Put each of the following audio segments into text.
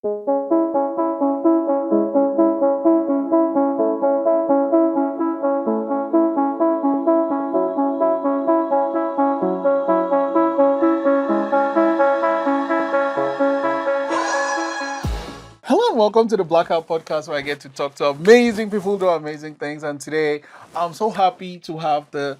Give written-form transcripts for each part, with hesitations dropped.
Hello and welcome to the Blackout podcast, where I get to talk to amazing people who do amazing things. And today, I'm so happy to have the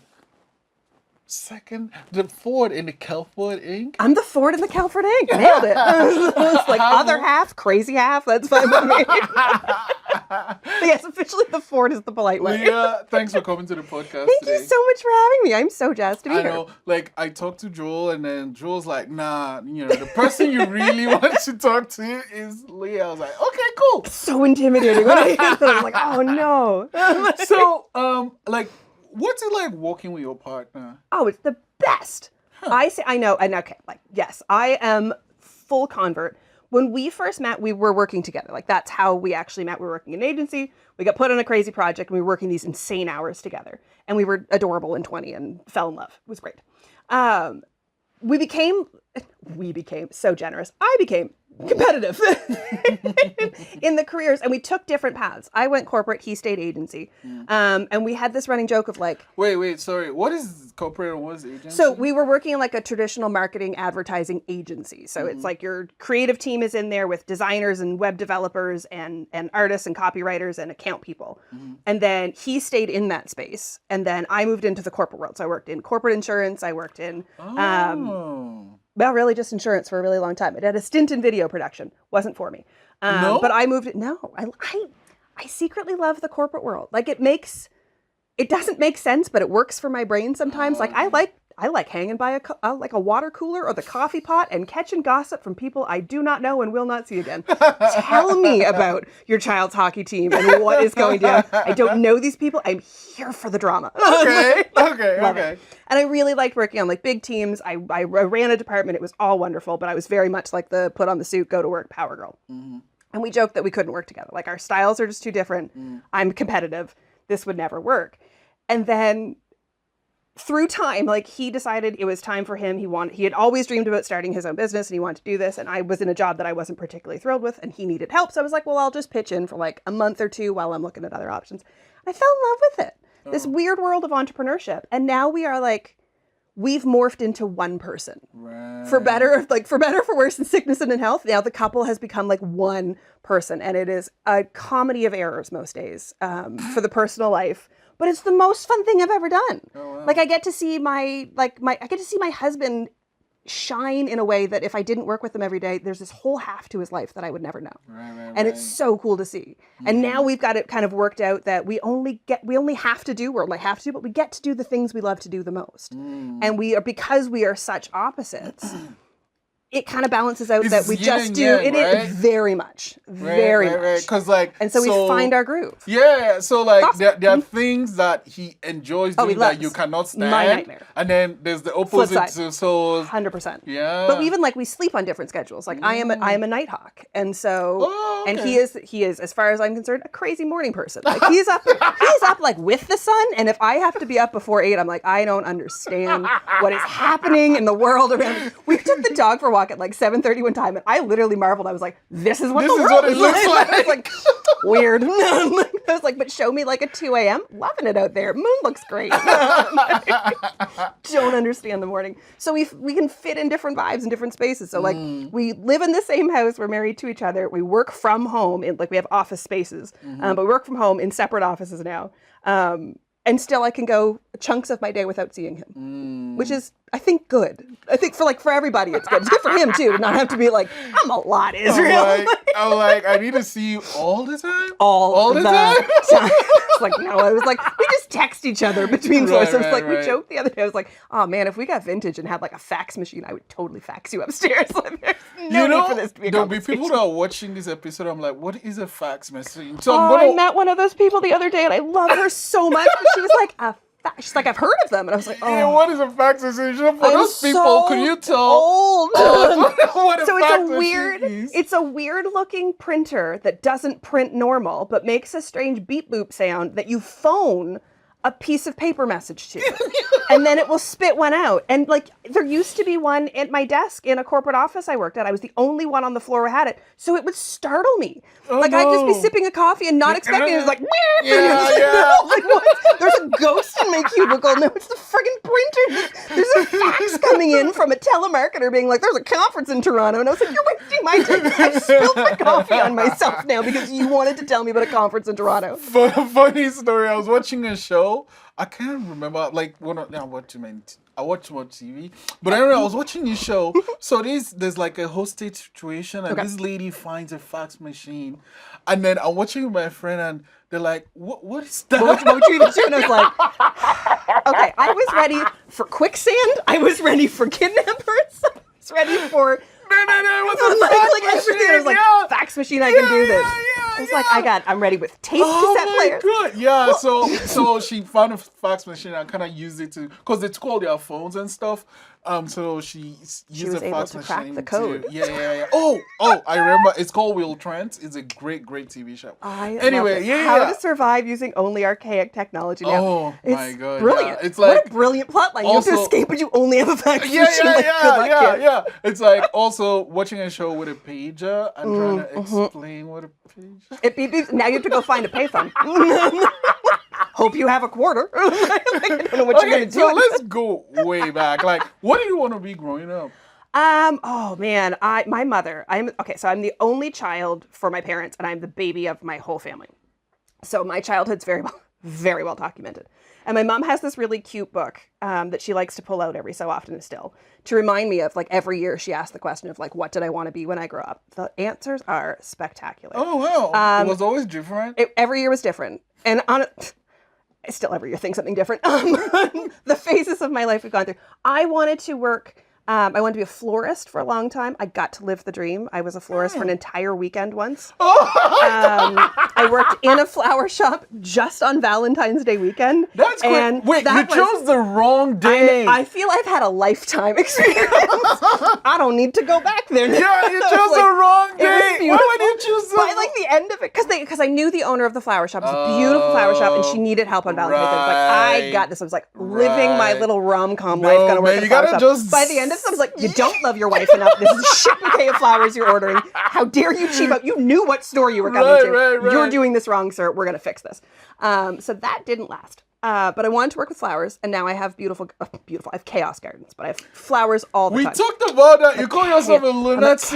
Ford in the Kelford Inc. I'm the Ford in the Kelford Inc. Nailed it. It's like other half, crazy half. That's fine with me. But yes, officially the Ford is the polite way. Leah, thanks for coming to the podcast Thank today. you so much for having me. I'm so jazzed to be I here. know, like, I talked to Joel, and then Joel's like, nah, the person you really want to talk to is Leah. I was like, okay, cool. So intimidating when I hear that. I'm like, oh no. So, what's it like working with your partner? Oh, it's the best. I know, and okay, yes, I am full convert. When we first met, we were working together. Like, that's how we actually met. We were working in an agency. We got put on a crazy project, and we were working these insane hours together. And we were adorable and 20 and fell in love. It was great. We became so generous. I became competitive in the careers, and we took different paths. I went corporate, he stayed agency. And we had this running joke of like, wait, sorry. What is corporate and what is agency? so we were working in like a traditional marketing advertising agency. So it's like your creative team is in there with designers and web developers and artists and copywriters and account people. And then he stayed in that space. And then I moved into the corporate world. So I worked in corporate insurance. I worked in, well, really just insurance for a really long time. It had a stint in video production. Wasn't for me. No? But I moved it. No, I secretly love the corporate world. Like, it doesn't make sense, but it works for my brain sometimes. Like, I like hanging by a water cooler or the coffee pot and catching gossip from people I do not know and will not see again. Tell me about your child's hockey team and what is going down. I don't know these people. I'm here for the drama. Okay. And I really liked working on like big teams. I ran a department. It was all wonderful, but I was very much like the put on the suit, go to work power girl. And we joked that we couldn't work together. Like, our styles are just too different. I'm competitive. This would never work. And then through time, like, he decided it was time for him. He had always dreamed about starting his own business, and he wanted to do this. And I was in a job that I wasn't particularly thrilled with, and he needed help. So I was like, well, I'll just pitch in for like a month or two while I'm looking at other options. I fell in love with it. This weird world of entrepreneurship. And now we are like, we've morphed into one person. Right. For better, for worse, in sickness and in health. Now the couple has become like one person, and it is a comedy of errors most days for the personal life. But it's the most fun thing I've ever done. Oh, wow. Like, I get to see my husband shine in a way that if I didn't work with him every day, there's this whole half to his life that I would never know. And it's so cool to see. And now we've got it kind of worked out that we only have to do, but we get to do the things we love to do the most. And because we are such opposites, it kind of balances out that we just do yang, it right? is very much. Because we find our groove. Yeah, so like Awesome. there are things that he enjoys doing he that loves. you cannot stand. My nightmare. And then there's the Flip opposite. side. So 100%. yeah. But even like we sleep on different schedules. Like I am a night hawk, and so and he is, as far as I'm concerned, a crazy morning person. Like he's up like with the sun, and if I have to be up before 8, I'm like, I don't understand what is happening in the world around me. We took the dog for a walk at like 7:30 one time, and I literally marveled. I was like, this is what the world it is looks like. I was like, weird. I was like, but show me like a 2 a.m. Loving it out there. Moon looks great. Don't understand the morning. So we can fit in different vibes in different spaces. So like we live in the same house. We're married to each other. We work from home. We have office spaces, but we work from home in separate offices now. And still I can go chunks of my day without seeing him, which is, I think, good. I think for everybody it's good. It's good for him too, to not have to be like, I'm a lot, Israel. I'm like, I need to see you all the time? All the time? It's like, no, I was like, we just text each other between floors. So it's like, we joked the other day. I was like, oh man, if we got vintage and had like a fax machine, I would totally fax you upstairs. Like, there's no need for this to be a there'll be conversation. people that are watching this episode. I'm like, what is a fax machine? So I met one of those people the other day, and I love her so much. But she was like, she's like, I've heard of them. And I was like, yeah, oh. what is a fax machine? For I'm those people, so could you tell? Old. What a So fax machine is? it's a weird looking printer that doesn't print normal, but makes a strange beep boop sound that you phone a piece of paper message to you. And then it will spit one out. And like there used to be one at my desk in a corporate office I worked at. I was the only one on the floor who had it. So it would startle me. Like I'd just be sipping a coffee and not expecting it. It was like, like, what? There's a ghost in my cubicle. No, it's the friggin' printer. There's a fax coming in from a telemarketer being like, there's a conference in Toronto. And I was like, you're wasting my time. I've spilled my coffee on myself now because you wanted to tell me about a conference in Toronto. Funny story. I was watching a show. I can't remember. Like I watch too much TV, but I don't know. I was watching this show. So there's like a hostage situation, and this lady finds a fax machine, and then I'm watching with my friend, and they're like, "What is that?" What you even do? And I was like, "Okay, I was ready for quicksand. I was ready for kidnappers. I was ready for." No, it was a fax machine. I was like, fax machine, I can do this. I was like, I'm ready with tape cassette players. God. Yeah, so she found a fax machine and kind of used it because they took all their phones and stuff. So she used a fax machine to crack the code. Yeah. Oh, I remember. It's called Will Trent. It's a great TV show. Anyway, How to survive using only archaic technology now. Oh my God. Brilliant. Yeah. It's like, what a brilliant plotline. You have to escape, but you only have a fax machine. Yeah. It's like also watching a show with a pager and trying to explain what a pager. It beeps. Now you have to go find a payphone. Hope you have a quarter. I don't know what you're going to do. So let's go way back. Like, what did you want to be growing up? Oh man, my mother, so I'm the only child for my parents and I'm the baby of my whole family. So my childhood's very well documented. And my mom has this really cute book that she likes to pull out every so often still to remind me of, like, every year she asks the question of, like, what did I want to be when I grow up? The answers are spectacular. Oh, wow. It was always different? Every year was different. And still every year think something different. The phases of my life we've gone through. I wanted to work, I wanted to be a florist for a long time. I got to live the dream. I was a florist for an entire weekend once. I worked in a flower shop just on Valentine's Day weekend. That's great. Wait, you chose the wrong day. I feel I've had a lifetime experience. I don't need to go back there now. Yeah, you chose the wrong day. Why would you choose By like the end of it, because I knew the owner of the flower shop. It was a beautiful flower shop, and she needed help on Valentine's Day. I was like, I got this. I was like living my little rom-com life. Gonna work in a flower shop. By the end of it, I was like, you don't love your wife enough. This is a shit bouquet of flowers you're ordering. How dare you cheap out? You knew what store you were coming to. Right. You're doing this wrong, sir. We're gonna fix this. So that didn't last. But I wanted to work with flowers, and now I have beautiful. I have chaos gardens, but I have flowers all the time. We talked about that. You call yourself a lunatic.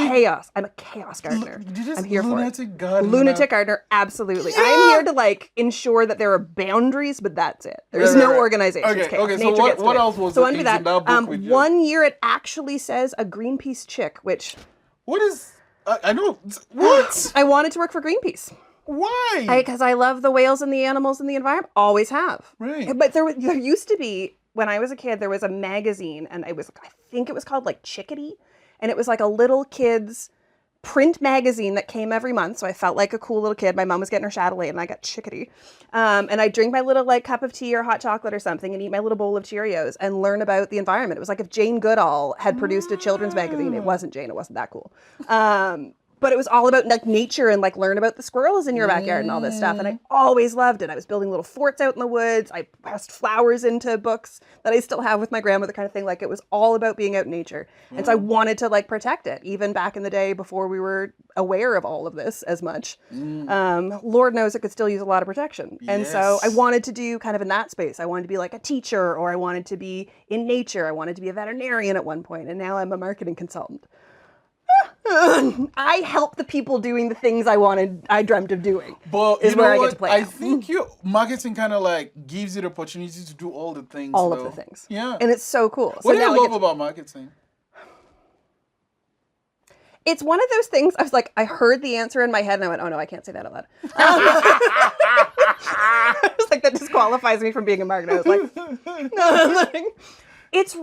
I'm a chaos gardener. I'm here for it. Gardener. Lunatic gardener, absolutely. Yeah. I'm here to like ensure that there are boundaries, but that's it. There's no organization. Okay. So what else was so in that book with you? 1 year it actually says a Greenpeace chick, which. What is? I know. What? I wanted to work for Greenpeace. Why? Because I love the whales and the animals and the environment. Always have. Right. But there used to be, when I was a kid, there was a magazine, and I think it was called like Chickadee, and it was like a little kid's print magazine that came every month. So I felt like a cool little kid. My mom was getting her Chatelaine, and I got Chickadee. And I'd drink my little like cup of tea or hot chocolate or something, and eat my little bowl of Cheerios and learn about the environment. It was like if Jane Goodall had produced a children's magazine. It wasn't Jane. It wasn't that cool. But it was all about like nature and like learn about the squirrels in your backyard and all this stuff. And I always loved it. I was building little forts out in the woods. I pressed flowers into books that I still have with my grandmother, kind of thing. Like it was all about being out in nature. And so I wanted to like protect it, even back in the day before we were aware of all of this as much. Lord knows it could still use a lot of protection. And so I wanted to do kind of in that space. I wanted to be like a teacher, or I wanted to be in nature. I wanted to be a veterinarian at one point. And now I'm a marketing consultant. I help the people doing the things I dreamt of doing. But is where I get to play. I think marketing kind of like gives you the opportunity to do all the things. All of the things. Yeah. And it's so cool. What do you love about marketing? It's one of those things, I was like, I heard the answer in my head and I went, oh no, I can't say that out loud. I was like, that disqualifies me from being a marketer. I was like, it's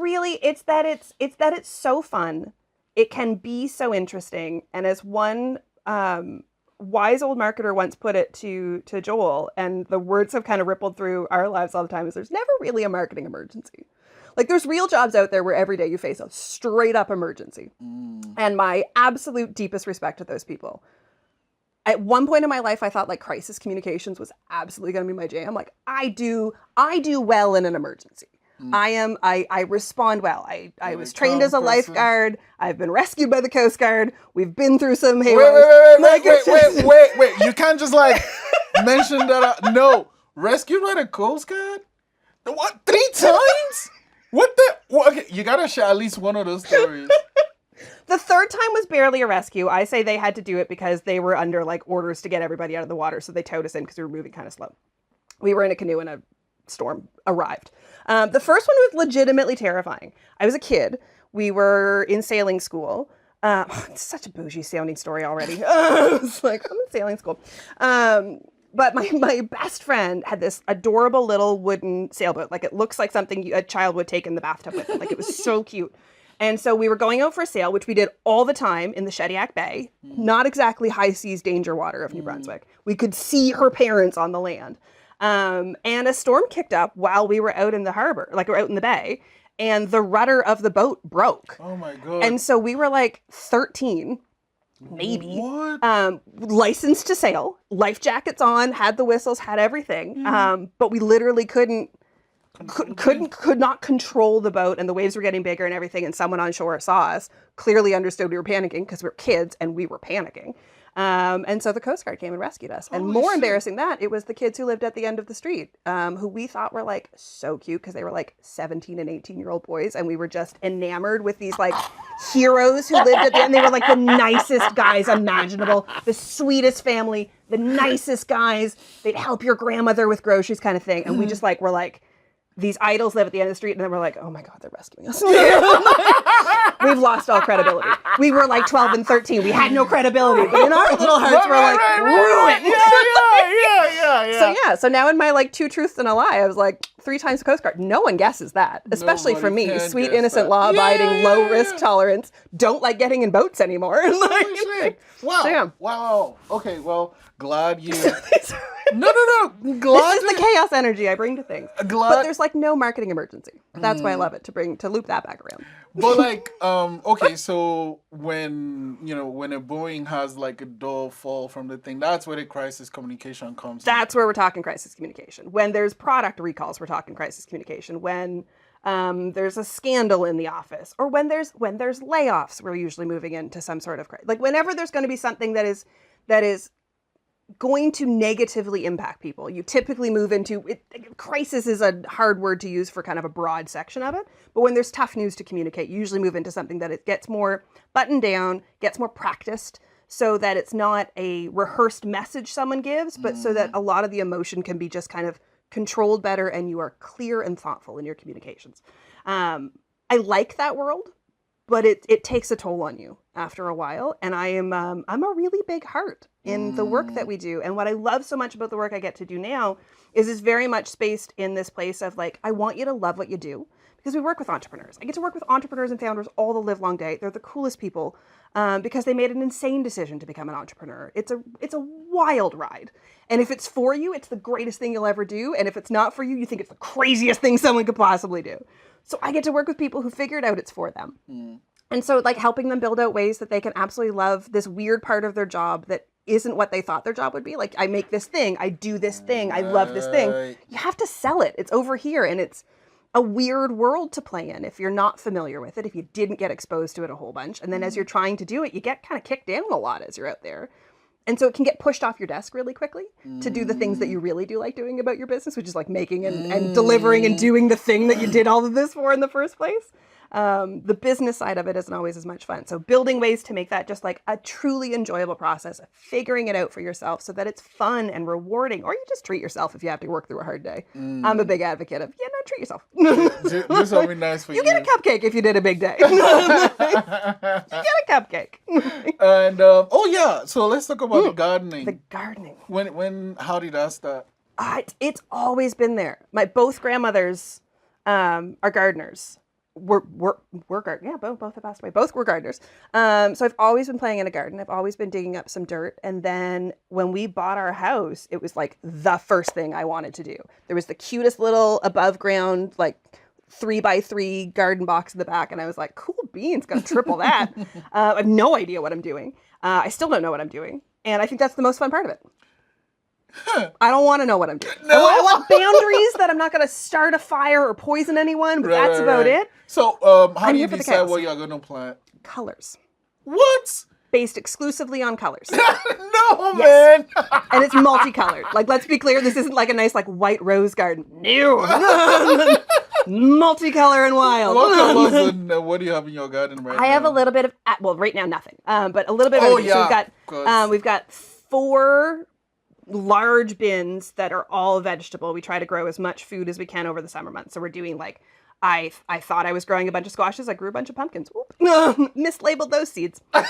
that it's so fun. It can be so interesting. And as one wise old marketer once put it to Joel, and the words have kind of rippled through our lives all the time, is there's never really a marketing emergency. Like there's real jobs out there where every day you face a straight up emergency. And my absolute deepest respect to those people. At one point in my life, I thought like crisis communications was absolutely going to be my jam. Like I do well in an emergency. I respond well. I was trained as a lifeguard. I've been rescued by the Coast Guard. We've been through some haywires. Wait. You can't just like mention that. No. Rescued by the Coast Guard? What? 3 times? What the? Well, okay, you gotta share at least one of those stories. The third time was barely a rescue. I say they had to do it because they were under like orders to get everybody out of the water. So they towed us in because we were moving kind of slow. We were in a canoe and a storm arrived. The first one was legitimately terrifying. I was a kid. We were in sailing school. It's such a bougie sounding story already. It's like, I'm in sailing school. But my best friend had this adorable little wooden sailboat. Like it looks like something a child would take in the bathtub with it. Like it was so cute. And so we were going out for a sail, which we did all the time in the Shediac Bay. Not exactly high seas danger water of New Brunswick. We could see her parents on the land. And a storm kicked up while we were out in the harbor, like we're out in the bay. And the rudder of the boat broke. Oh my God. And so we were like 13, maybe. What? Licensed to sail, life jackets on, had the whistles, had everything. But we literally could not control the boat, and the waves were getting bigger and everything. And someone on shore saw us, clearly understood we were panicking because we were kids and we were panicking. And so the Coast Guard came and rescued us. And more embarrassing that, it was the kids who lived at the end of the street, who we thought were like so cute because they were like 17 and 18-year-old boys. And we were just enamored with these like heroes who lived at the end. They were like the nicest guys imaginable, the sweetest family, the nicest guys. They'd help your grandmother with groceries kind of thing. And we just like were like, these idols live at the end of the street, and then we're like, oh my God, they're rescuing us. We've lost all credibility. We were like 12 and 13. We had no credibility. But in our little hearts, we're like, ruined. Yeah. So now in my like 2 truths and a lie, I was like, 3 times the Coast Guard. No one guesses that. Especially for me, sweet, innocent, law-abiding, low-risk tolerance. Don't like getting in boats anymore. Wow. So, yeah. Wow. Okay, well, glad you... No. This is the chaos energy I bring to things. But there's like no marketing emergency. That's why I love it, to loop that back around. But like, okay, so when a Boeing has like a dull fall from the thing, that's where the crisis communication comes in. That's where we're talking crisis communication. When there's product recalls, we're talking crisis communication. When there's a scandal in the office, or when there's layoffs, we're usually moving into some sort of like whenever there's going to be something that is going to negatively impact people. You typically move into it. Crisis is a hard word to use for kind of a broad section of it. But when there's tough news to communicate, you usually move into something that it gets more buttoned down, gets more practiced, so that it's not a rehearsed message someone gives, but so that a lot of the emotion can be just kind of controlled better and you are clear and thoughtful in your communications. I like that world, but it takes a toll on you after a while. And I'm a really big heart in the work that we do. And what I love so much about the work I get to do now is it's very much spaced in this place of like, I want you to love what you do, because we work with entrepreneurs. I get to work with entrepreneurs and founders all the live long day. They're the coolest people because they made an insane decision to become an entrepreneur. It's a wild ride. And if it's for you, it's the greatest thing you'll ever do. And if it's not for you, you think it's the craziest thing someone could possibly do. So I get to work with people who figured out it's for them. And so like helping them build out ways that they can absolutely love this weird part of their job that isn't what they thought their job would be. Like, I make this thing, I do this thing, I love this thing. You have to sell it. It's over here, and it's a weird world to play in if you're not familiar with it, if you didn't get exposed to it a whole bunch. And then as you're trying to do it, you get kind of kicked down a lot as you're out there. And so it can get pushed off your desk really quickly to do the things that you really do like doing about your business, which is like making and delivering and doing the thing that you did all of this for in the first place. The business side of it isn't always as much fun. So building ways to make that just like a truly enjoyable process, figuring it out for yourself so that it's fun and rewarding, or you just treat yourself if you have to work through a hard day. I'm a big advocate of, treat yourself. This will be nice for you. You get a cupcake if you did a big day. You get a cupcake. And, so let's talk about the gardening. The gardening. How did that start? It's always been there. Both grandmothers are gardeners. Both have passed away. Both were gardeners. So I've always been playing in a garden. I've always been digging up some dirt. And then when we bought our house, it was like the first thing I wanted to do. There was the cutest little above ground, like 3x3 garden box in the back. And I was like, cool beans, gonna triple that. I have no idea what I'm doing. I still don't know what I'm doing. And I think that's the most fun part of it. I don't want to know what I'm doing. No. I want boundaries that I'm not going to start a fire or poison anyone, but that's about it. So how do you decide what you're going to plant? Colors. What? Based exclusively on colors. No, man. And it's multicolored. Like, let's be clear, this isn't like a nice like white rose garden. No. Multicolor and wild. What do you have in your garden right now? I have a little bit of, well, right now nothing, but a little bit of everything. So we've got 4 large bins that are all vegetable. We try to grow as much food as we can over the summer months. So we're doing like, I thought I was growing a bunch of squashes. I grew a bunch of pumpkins. Mislabeled those seeds. Because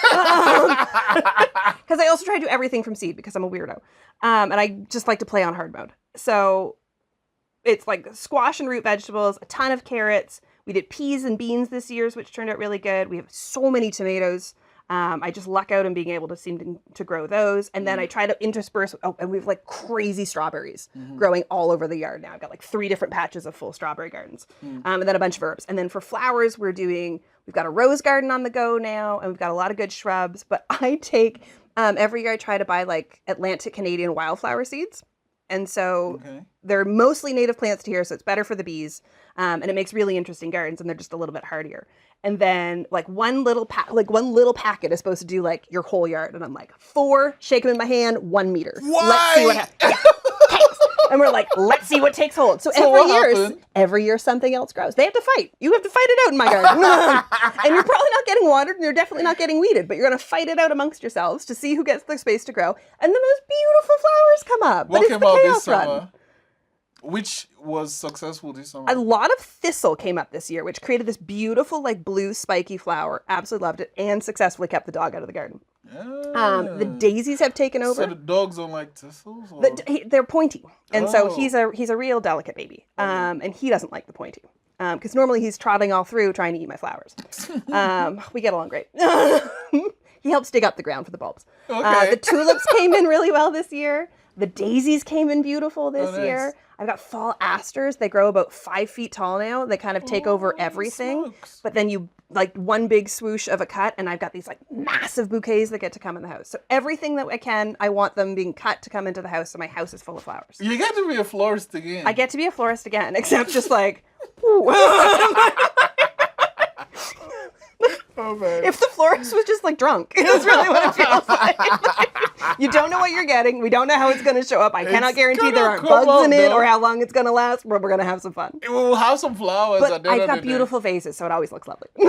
I also try to do everything from seed because I'm a weirdo. And I just like to play on hard mode. So it's like squash and root vegetables, a ton of carrots. We did peas and beans this year, which turned out really good. We have so many tomatoes. I just luck out in being able to seem to grow those. And then I try to intersperse, and we have like crazy strawberries growing all over the yard now. I've got like 3 different patches of full strawberry gardens. And then a bunch of herbs. And then for flowers, we've got a rose garden on the go now, and we've got a lot of good shrubs. But I take, every year I try to buy like Atlantic Canadian wildflower seeds. And so they're mostly native plants to here, so it's better for the bees. And it makes really interesting gardens, and they're just a little bit hardier. And then like one little packet is supposed to do like your whole yard. And I'm like, 4, shake them in my hand, 1 meter. Why? Let's see what happens. And we're like, let's see what takes hold. So every year something else grows. They have to fight. You have to fight it out in my garden. And you're probably not getting watered, and you're definitely not getting weeded, but you're going to fight it out amongst yourselves to see who gets the space to grow. And then those beautiful flowers come up. What but came it's the out chaos this summer? run. Which was successful this summer? A lot of thistle came up this year, which created this beautiful, like, blue spiky flower. Absolutely loved it, and successfully kept the dog out of the garden. The daisies have taken over. So the dogs don't like thistles? They're pointy, and so he's a real delicate baby, and he doesn't like the pointy. Because normally he's trotting all through trying to eat my flowers. We get along great. He helps dig up the ground for the bulbs. The tulips came in really well this year. The daisies came in beautiful this year. I've got fall asters. They grow about 5 feet tall now. They kind of take over everything. Smokes. But then you like one big swoosh of a cut, and I've got these like massive bouquets that get to come in the house. So everything that I want them being cut to come into the house, so my house is full of flowers. You get to be a florist again. I get to be a florist again, except just like, oh, man. If the florist was just like drunk, that's really what it feels like. You don't know what you're getting. We don't know how it's going to show up. I cannot guarantee there aren't bugs in it or how long it's going to last, but we're going to have some fun. We'll have some flowers. But I've got beautiful vases, so it always looks lovely. Okay.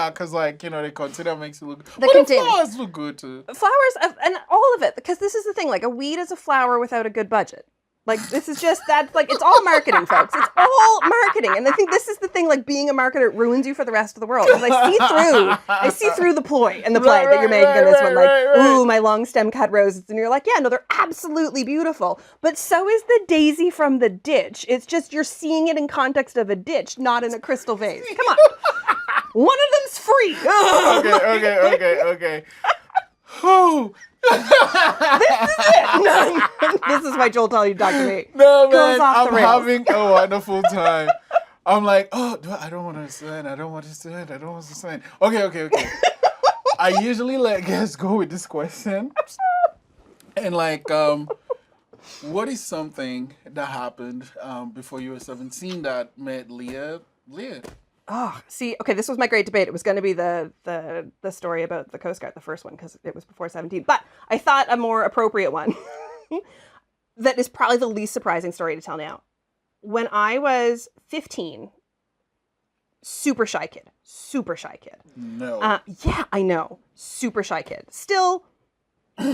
Because the container makes it look good. The flowers look good too. Flowers, and all of it, because this is the thing, like a weed is a flower without a good budget. Like, this is just that, like, it's all marketing, folks. It's all marketing. And I think this is the thing, like, being a marketer ruins you for the rest of the world. Because I see through the ploy and the play that you're making in this one. Like, ooh, my long stem cut roses. And you're like, yeah, no, they're absolutely beautiful. But so is the daisy from the ditch. It's just you're seeing it in context of a ditch, not in a crystal vase. Come on. One of them's free. Okay. Oh. This is it. This is why Joel told you to talk to me. No, man, I'm having a wonderful time. I'm like, I don't want to sign. Okay. I usually let guests go with this question. And like, what is something that happened before you were 17 that made Leah? Oh, see, okay, this was my great debate. It was going to be the story about the Coast Guard, the first one, because it was before 17. But I thought a more appropriate one that is probably the least surprising story to tell now. When I was 15, super shy kid. No. Yeah, I know. Super shy kid. Still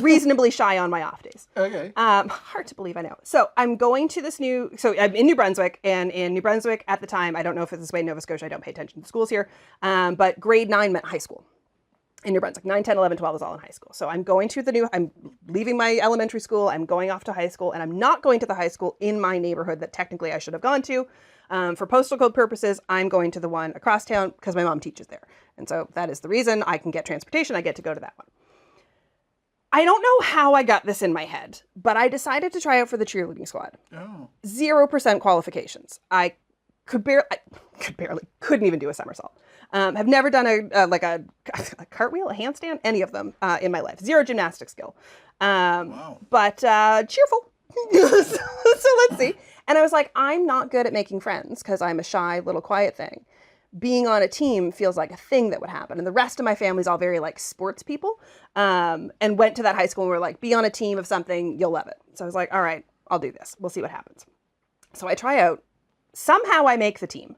reasonably shy on my off days. Okay. Hard to believe, I know. So I'm going to this so I'm in New Brunswick, and in New Brunswick at the time, I don't know if it's this way in Nova Scotia, I don't pay attention to schools here, but grade 9 meant high school in New Brunswick. 9, 10, 11, 12 is all in high school. So I'm going to I'm leaving my elementary school, I'm going off to high school, and I'm not going to the high school in my neighborhood that technically I should have gone to. For postal code purposes, I'm going to the one across town because my mom teaches there. And so that is the reason I can get transportation. I get to go to that one. I don't know how I got this in my head, but I decided to try out for the cheerleading squad. Oh. 0% qualifications. I couldn't even do a somersault. Have never done a cartwheel, a handstand, any of them in my life. Zero gymnastic skill. But cheerful. So let's see. And I was like, I'm not good at making friends because I'm a shy little quiet thing. Being on a team feels like a thing that would happen. And the rest of my family's all very like sports people, and went to that high school and were like, be on a team of something, you'll love it. So I was like, all right, I'll do this. We'll see what happens. So I try out. Somehow I make the team.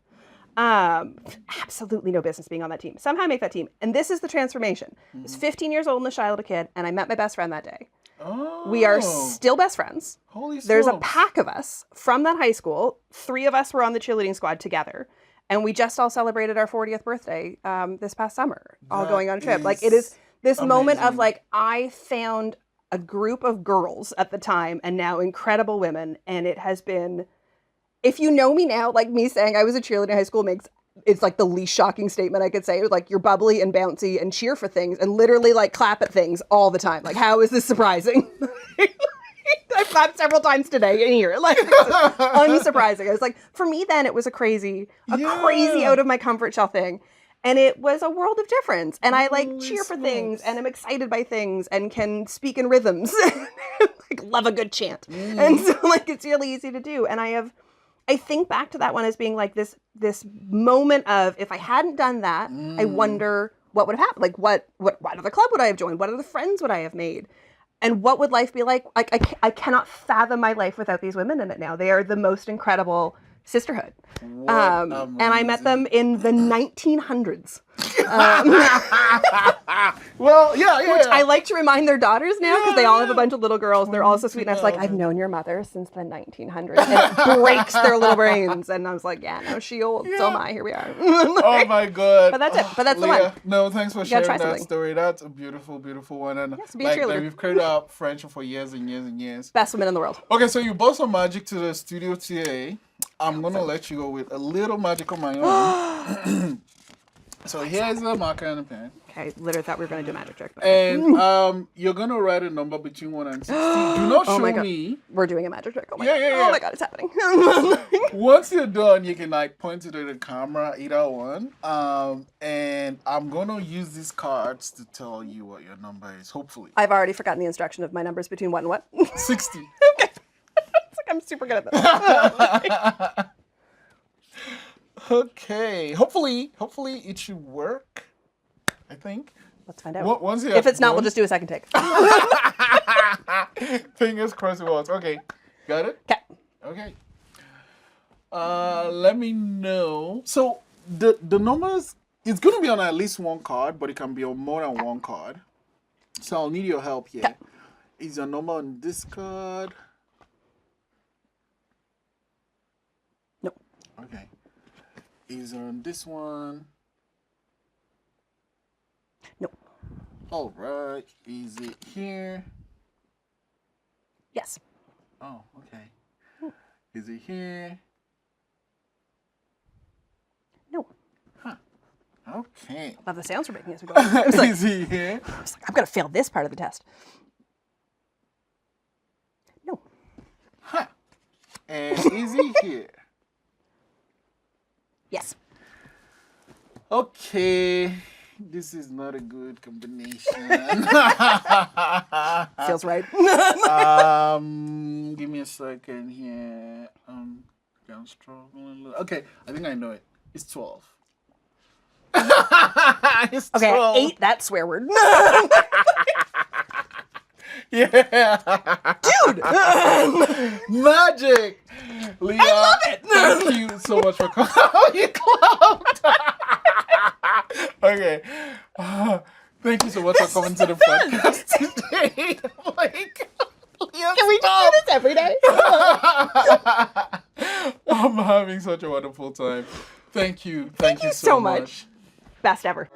Absolutely no business being on that team. Somehow I make that team. And this is the transformation. I was 15 years old and a shy little kid, and I met my best friend that day. Oh. We are still best friends. Holy There's a smokes. pack of us from that high school. 3 of us were on the cheerleading squad together. And we just all celebrated our 40th birthday this past summer, all going on a trip. Like, it is this moment of like, I found a group of girls at the time and now incredible women. And it has been, if you know me now, like me saying I was a cheerleader in high school it's like the least shocking statement I could say. Like, you're bubbly and bouncy and cheer for things and literally like clap at things all the time. Like, how is this surprising? I've clapped several times today in here. Like, unsurprising. I was like, for me then it was a crazy out of my comfort shell thing. And it was a world of difference. And I like cheer for things and am excited by things and can speak in rhythms. Like, love a good chant. And so like, it's really easy to do. And I think back to that one as being like this moment of, if I hadn't done that, I wonder what would have happened. Like, what other club would I have joined? What other friends would I have made? And what would life be like? I cannot fathom my life without these women in it now. They are the most incredible sisterhood. And I met them in the 1900s. Well, Which I like to remind their daughters now, because they all have a bunch of little girls. They're all so sweet. And I was like, I've known your mother since the 1900s. And it breaks their little brains. And I was like, yeah, no, she old. So am I. Here we are. Oh my God. But that's it. But that's Leah, the one. No, thanks for sharing that something. story. That's a beautiful, beautiful one. And be a cheerleader. we've created our friendship for years and years and years. Best women in the world. Okay, so you brought some magic to the studio today. I'm going to let you go with a little magic of my own. So here's the marker and a pen. Okay, literally thought we were going to do a magic trick. But... And you're going to write a number between 1 and 60. Do not show me. We're doing a magic trick. Oh my Yeah, God. yeah, yeah. Oh my God, it's happening. Once you're done, you can like point it to the camera, either one. And I'm going to use these cards to tell you what your number is, hopefully. I've already forgotten the instruction of my numbers between what and what. 60. Okay. It's like I'm super good at this. Okay. Hopefully it should work. I think. Let's find out. Once you if it's not, we'll just do a second take. Fingers crossed it works. Okay. Got it? Okay. Okay. Let me know. So the numbers, it's going to be on at least one card, but it can be on more than one card. So I'll need your help here. Is your number on this card? No. Okay. Is on this one? No. All right. Is it here? Yes. Oh, okay. Is it here? No. Huh. Okay. Love the sounds we're making as we go. I was like, Is he here? I'm going to fail this part of the test. No. Huh. And is he here? Yes. Okay. This is not a good combination. Feels right. Give me a second here. I'm struggling a little. Okay, I think I know it. It's 12. It's 12. Okay, I ate that swear word. Yeah. Dude! Magic! Leah, I love it! Thank you so much for coming. Oh, you clapped! Okay. Thank you so much for coming to the podcast today. Like, Can we do this every day? I'm having such a wonderful time. Thank you. Thank you so much. Best ever.